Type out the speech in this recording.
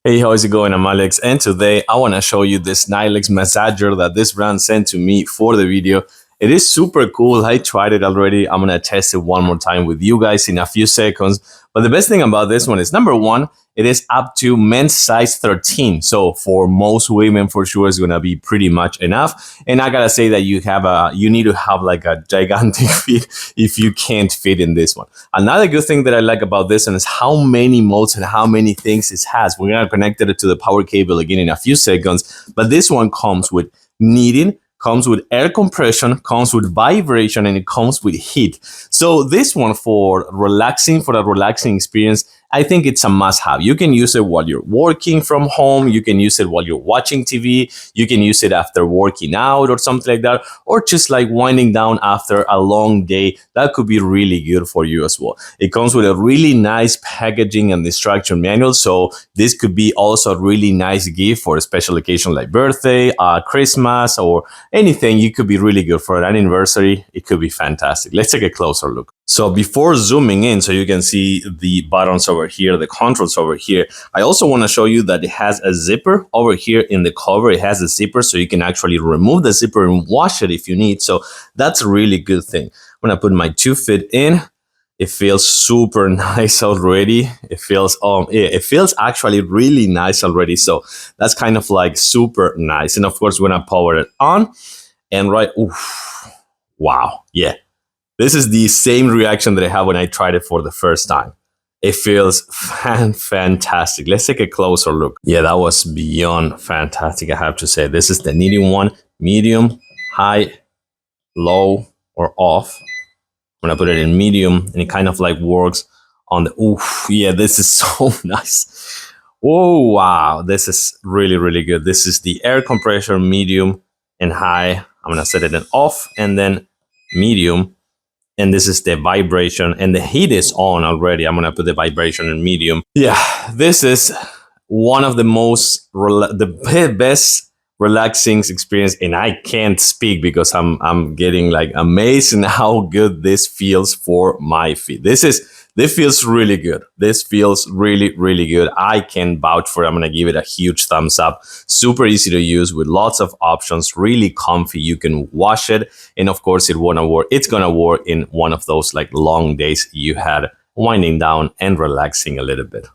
Hey, how's it going? I'm Alex, and today I want to show you this Snailax Massager that this brand sent to me for the video. It is super cool. I tried it already. I'm going to test it one more time with you guys in a few seconds. But the best thing about this one is, number one, it is up to men's size 13. So for most women, for sure, it's going to be pretty much enough. And I got to say that you need to have like a gigantic feet if you can't fit in this one. Another good thing that I like about this one is how many modes and how many things it has. We're going to connect it to the power cable again in a few seconds. But this one comes with kneading, comes with air compression, comes with vibration, and it comes with heat. So this one for a relaxing experience, I think it's a must-have. You can use it while you're working from home. You can use it while you're watching TV. You can use it after working out or something like that, or just like winding down after a long day. That could be really good for you as well. It comes with a really nice packaging and instruction manual. So this could be also a really nice gift for a special occasion like birthday, Christmas, or anything. You could be really good for an anniversary. It could be fantastic. Let's take a closer look. So before zooming in, so you can see the buttons over here, the controls over here, I also want to show you that it has a zipper over here in the cover. It has a zipper, so you can actually remove the zipper and wash it if you need. So that's a really good thing. When I put my 2 feet in, it feels super nice already. It feels actually really nice already. So that's kind of like super nice. And of course, when I power it on, and right, oof, wow, yeah. This is the same reaction that I had when I tried it for the first time. It feels fantastic. Let's take a closer look. Yeah, that was beyond fantastic, I have to say. This is the kneading one, medium, high, low, or off. When I put it in medium, and it kind of like works on the, oof, yeah, this is so nice. Oh, wow, this is really, really good. This is the air compression, medium and high. I'm gonna set it in off and then medium. And this is the vibration, and the heat is on already. I'm gonna put the vibration in medium. Yeah, this is one of the the best relaxing experience, and I can't speak because I'm getting like amazed in how good this feels for my feet. This feels really good. This feels really, really good. I can vouch for it. I'm gonna give it a huge thumbs up. Super easy to use with lots of options, really comfy. You can wash it, and of course it's gonna work in one of those like long days you had winding down and relaxing a little bit.